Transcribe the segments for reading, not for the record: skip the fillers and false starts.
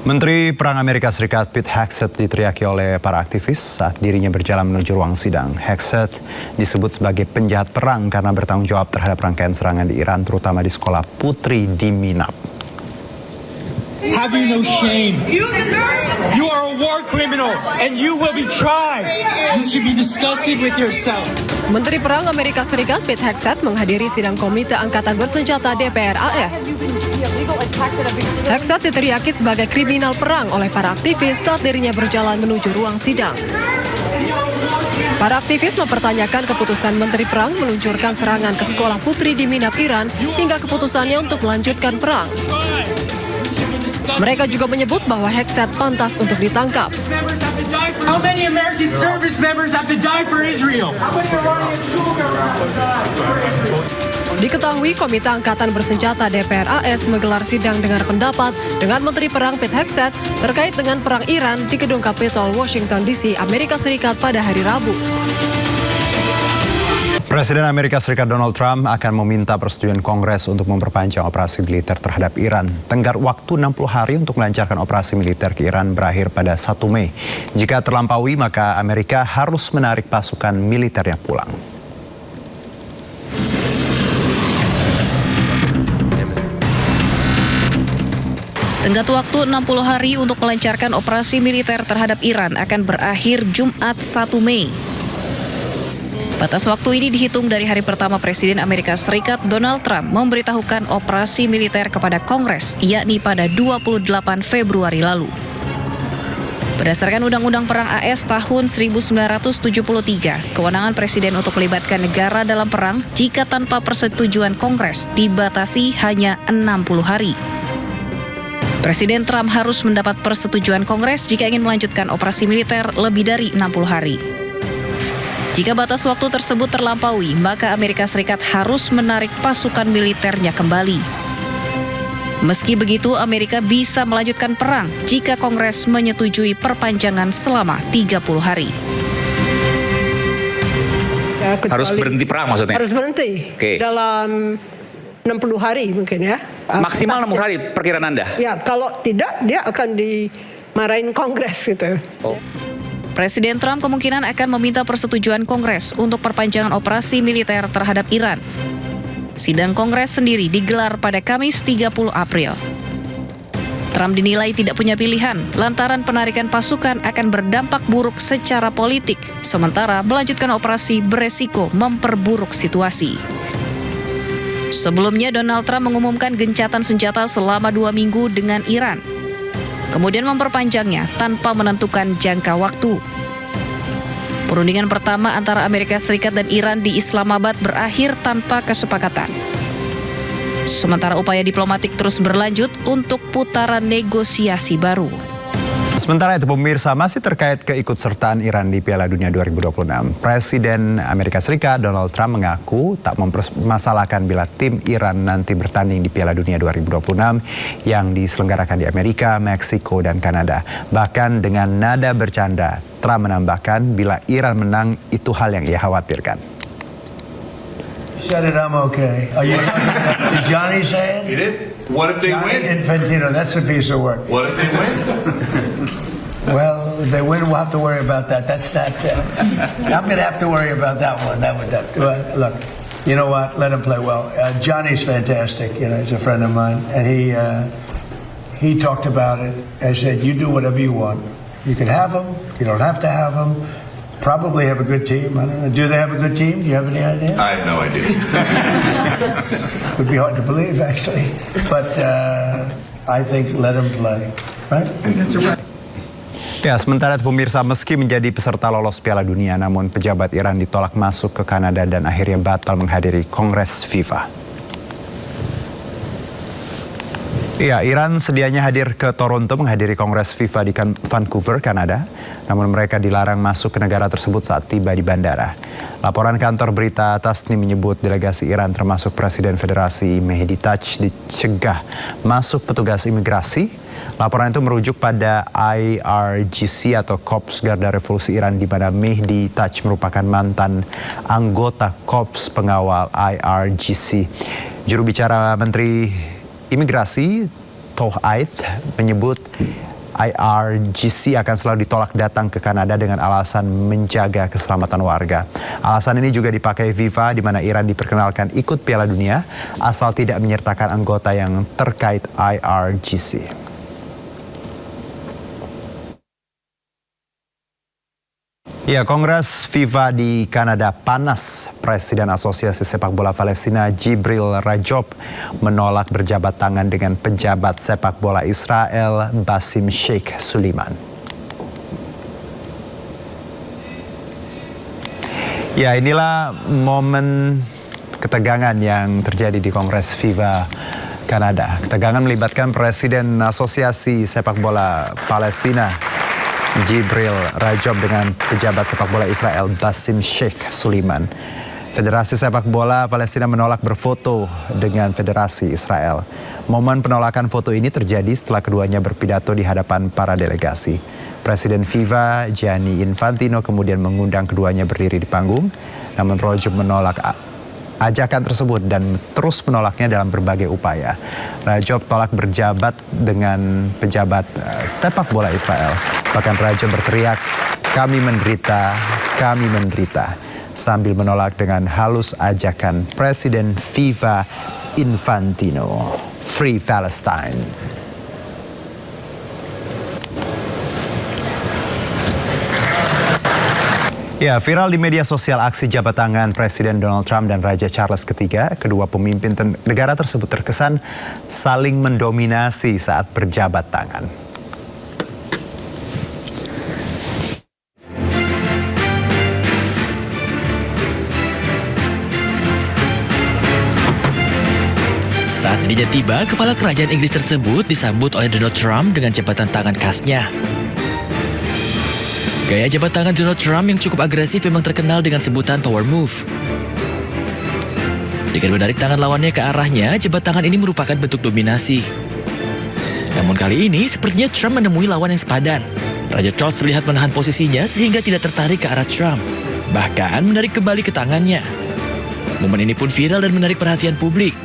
Menteri Perang Amerika Serikat Pete Hegseth diteriaki oleh para aktivis saat dirinya berjalan menuju ruang sidang. Hegseth disebut sebagai penjahat perang karena bertanggung jawab terhadap rangkaian serangan di Iran, terutama di sekolah putri di Minab. Have you no shame? You are a war criminal and you will be tried. You should be disgusted with yourself. Menteri Perang Amerika Serikat Pete Hegseth menghadiri sidang Komite Angkatan Bersenjata DPR AS. Hegseth diteriaki sebagai kriminal perang oleh para aktivis saat dirinya berjalan menuju ruang sidang. Para aktivis mempertanyakan keputusan Menteri Perang meluncurkan serangan ke sekolah putri di Minab, Iran, hingga keputusannya untuk melanjutkan perang. Mereka juga menyebut bahwa Hegseth pantas untuk ditangkap. How many American service members have to die for Israel? Diketahui Komite Angkatan Bersenjata DPR AS menggelar sidang dengar pendapat dengan Menteri Perang Pete Hegseth terkait dengan perang Iran di Gedung Capitol Washington DC, Amerika Serikat pada hari Rabu. Presiden Amerika Serikat Donald Trump akan meminta persetujuan Kongres untuk memperpanjang operasi militer terhadap Iran. Tenggat waktu 60 hari untuk melancarkan operasi militer ke Iran berakhir pada 1 Mei. Jika terlampaui, maka Amerika harus menarik pasukan militernya pulang. Tenggat waktu 60 hari untuk melancarkan operasi militer terhadap Iran akan berakhir Jumat 1 Mei. Batas waktu ini dihitung dari hari pertama Presiden Amerika Serikat Donald Trump memberitahukan operasi militer kepada Kongres, yakni pada 28 Februari lalu. Berdasarkan Undang-Undang Perang AS tahun 1973, kewenangan Presiden untuk melibatkan negara dalam perang jika tanpa persetujuan Kongres dibatasi hanya 60 hari. Presiden Trump harus mendapat persetujuan Kongres jika ingin melanjutkan operasi militer lebih dari 60 hari. Jika batas waktu tersebut terlampaui, maka Amerika Serikat harus menarik pasukan militernya kembali. Meski begitu, Amerika bisa melanjutkan perang jika Kongres menyetujui perpanjangan selama 30 hari. Ya, harus berhenti perang maksudnya? Harus berhenti. Dalam 60 hari mungkin ya. Maksimal 60 hari perkiraan Anda? Ya, kalau tidak dia akan dimarahin Kongres gitu. Presiden Trump kemungkinan akan meminta persetujuan Kongres untuk perpanjangan operasi militer terhadap Iran. Sidang Kongres sendiri digelar pada Kamis 30 April. Trump dinilai tidak punya pilihan lantaran penarikan pasukan akan berdampak buruk secara politik, sementara melanjutkan operasi beresiko memperburuk situasi. Sebelumnya Donald Trump mengumumkan gencatan senjata selama 2 minggu dengan Iran, kemudian memperpanjangnya tanpa menentukan jangka waktu. Perundingan pertama antara Amerika Serikat dan Iran di Islamabad berakhir tanpa kesepakatan. Sementara upaya diplomatik terus berlanjut untuk putaran negosiasi baru. Sementara itu pemirsa, masih terkait keikutsertaan Iran di Piala Dunia 2026. Presiden Amerika Serikat Donald Trump mengaku tak mempermasalahkan bila tim Iran nanti bertanding di Piala Dunia 2026 yang diselenggarakan di Amerika, Meksiko, dan Kanada. Bahkan dengan nada bercanda, Trump menambahkan bila Iran menang itu hal yang ia khawatirkan. Said it, I'm okay. Are you? Did Johnny say it? He did. What if they Johnny win? Infantino, that's a piece of work. What if they win? Well, if they win, we'll have to worry about that. That's not. I'm going to have to worry about that one. Look, you know what? Let him play well. Johnny's fantastic. You know, he's a friend of mine, and he talked about it. I said, you do whatever you want. You can have him. You don't have to have him. Probably have a good team. I don't know. Do they have a good team? Do you have any idea? I have no idea. It would be hard to believe, actually. But I think let him play, right? Ya, sementara itu pemirsa, meski menjadi peserta lolos Piala Dunia, namun pejabat Iran ditolak masuk ke Kanada dan akhirnya batal menghadiri Kongres FIFA. Ya, Iran sedianya hadir ke Toronto menghadiri Kongres FIFA di Vancouver, Kanada. Namun mereka dilarang masuk ke negara tersebut saat tiba di bandara. Laporan kantor berita Tasnim menyebut delegasi Iran termasuk Presiden Federasi Mehdi Taj dicegah masuk petugas imigrasi. Laporan itu merujuk pada IRGC atau Korps Garda Revolusi Iran di mana Mehdi Taj merupakan mantan anggota Korps Pengawal IRGC. Juru bicara Menteri Imigrasi Touaith menyebut IRGC akan selalu ditolak datang ke Kanada dengan alasan menjaga keselamatan warga. Alasan ini juga dipakai FIFA di mana Iran diperkenalkan ikut Piala Dunia asal tidak menyertakan anggota yang terkait IRGC. Ya, Kongres FIFA di Kanada panas. Presiden Asosiasi Sepak Bola Palestina Jibril Rajob menolak berjabat tangan dengan pejabat sepak bola Israel Basim Sheikh Suliman. Ya, inilah momen ketegangan yang terjadi di Kongres FIFA Kanada. Ketegangan melibatkan Presiden Asosiasi Sepak Bola Palestina Jibril Rajob dengan pejabat sepak bola Israel Basim Sheikh Suliman. Federasi Sepak Bola Palestina menolak berfoto dengan Federasi Israel. Momen penolakan foto ini terjadi setelah keduanya berpidato di hadapan para delegasi. Presiden FIFA Gianni Infantino kemudian mengundang keduanya berdiri di panggung, namun Rajob menolak ajakan tersebut dan terus menolaknya dalam berbagai upaya. Rajob tolak berjabat dengan pejabat sepak bola Israel. Bahkan Rajob berteriak, "Kami menderita, kami menderita," sambil menolak dengan halus ajakan Presiden FIFA Infantino, "Free Palestine." Ya, viral di media sosial aksi jabat tangan Presiden Donald Trump dan Raja Charles III. Kedua pemimpin negara tersebut terkesan saling mendominasi saat berjabat tangan. Saat dirinya tiba, kepala kerajaan Inggris tersebut disambut oleh Donald Trump dengan jabatan tangan khasnya. Gaya jabat tangan Donald Trump yang cukup agresif memang terkenal dengan sebutan power move. Dengan menarik tangan lawannya ke arahnya, jabat tangan ini merupakan bentuk dominasi. Namun kali ini, sepertinya Trump menemui lawan yang sepadan. Raja Charles terlihat menahan posisinya sehingga tidak tertarik ke arah Trump. Bahkan menarik kembali ke tangannya. Momen ini pun viral dan menarik perhatian publik.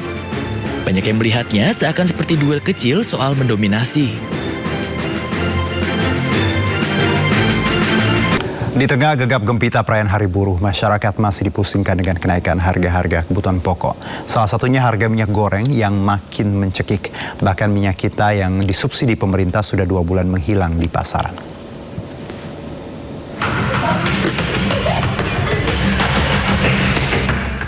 Banyak yang melihatnya seakan seperti duel kecil soal mendominasi. Di tengah gegap gempita perayaan Hari Buruh, masyarakat masih dipusingkan dengan kenaikan harga-harga kebutuhan pokok. Salah satunya harga minyak goreng yang makin mencekik. Bahkan minyak kita yang disubsidi pemerintah sudah 2 bulan menghilang di pasaran.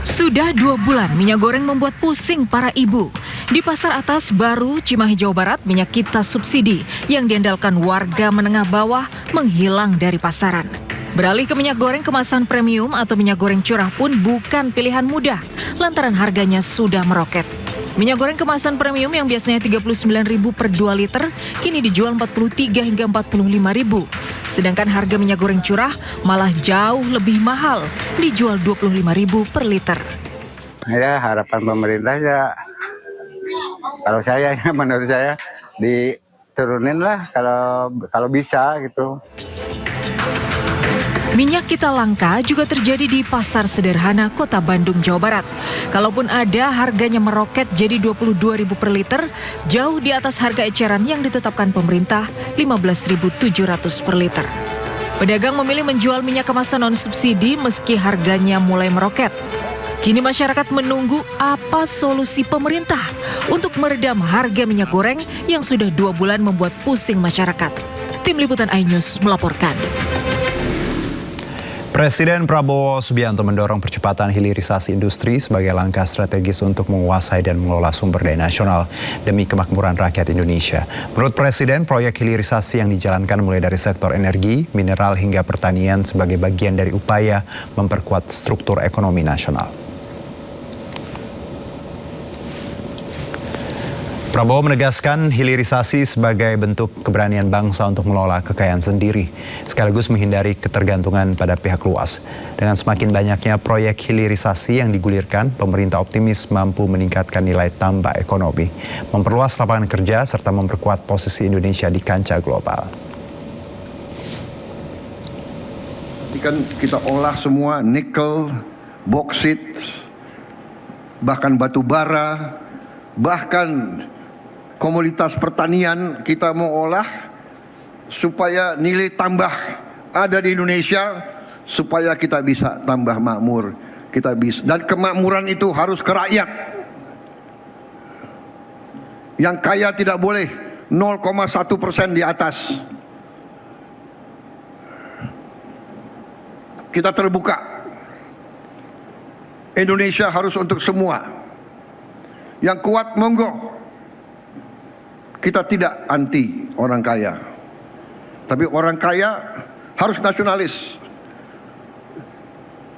Sudah 2 bulan minyak goreng membuat pusing para ibu. Di pasar atas baru Cimahi, Jawa Barat, minyak kita subsidi yang diandalkan warga menengah bawah menghilang dari pasaran. Beralih ke minyak goreng kemasan premium atau minyak goreng curah pun bukan pilihan mudah, lantaran harganya sudah meroket. Minyak goreng kemasan premium yang biasanya Rp39.000 per 2 liter, kini dijual Rp43 hingga Rp45.000. Sedangkan harga minyak goreng curah malah jauh lebih mahal, dijual Rp25.000 per liter. Ya, harapan pemerintah ya, kalau saya, menurut saya diturunin lah kalau bisa gitu. Minyak kita langka juga terjadi di Pasar Sederhana Kota Bandung, Jawa Barat. Kalaupun ada, harganya meroket jadi Rp22.000 per liter, jauh di atas harga eceran yang ditetapkan pemerintah Rp15.700 per liter. Pedagang memilih menjual minyak kemasan non-subsidi meski harganya mulai meroket. Kini masyarakat menunggu apa solusi pemerintah untuk meredam harga minyak goreng yang sudah 2 bulan membuat pusing masyarakat. Tim Liputan iNews melaporkan. Presiden Prabowo Subianto mendorong percepatan hilirisasi industri sebagai langkah strategis untuk menguasai dan mengelola sumber daya nasional demi kemakmuran rakyat Indonesia. Menurut Presiden, proyek hilirisasi yang dijalankan mulai dari sektor energi, mineral hingga pertanian sebagai bagian dari upaya memperkuat struktur ekonomi nasional. Prabowo menegaskan hilirisasi sebagai bentuk keberanian bangsa untuk mengelola kekayaan sendiri, sekaligus menghindari ketergantungan pada pihak luas. Dengan semakin banyaknya proyek hilirisasi yang digulirkan, pemerintah optimis mampu meningkatkan nilai tambah ekonomi, memperluas lapangan kerja, serta memperkuat posisi Indonesia di kancah global. Ini kan kita olah semua nikel, boksit, bahkan batu bara, bahkan komoditas pertanian kita mau olah supaya nilai tambah ada di Indonesia, supaya kita bisa tambah makmur, kita bisa, dan kemakmuran itu harus ke rakyat. Yang kaya tidak boleh 0,1% di atas. Kita terbuka. Indonesia harus untuk semua. Yang kuat monggo. Kita tidak anti orang kaya. Tapi orang kaya harus nasionalis.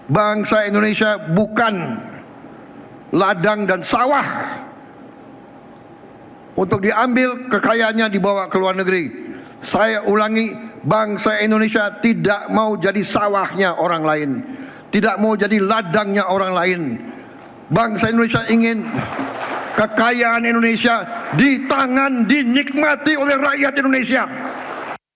Bangsa Indonesia bukan ladang dan sawah untuk diambil kekayaannya dibawa ke luar negeri. Saya ulangi, bangsa Indonesia tidak mau jadi sawahnya orang lain, tidak mau jadi ladangnya orang lain. Bangsa Indonesia ingin kekayaan Indonesia di tangan, dinikmati oleh rakyat Indonesia.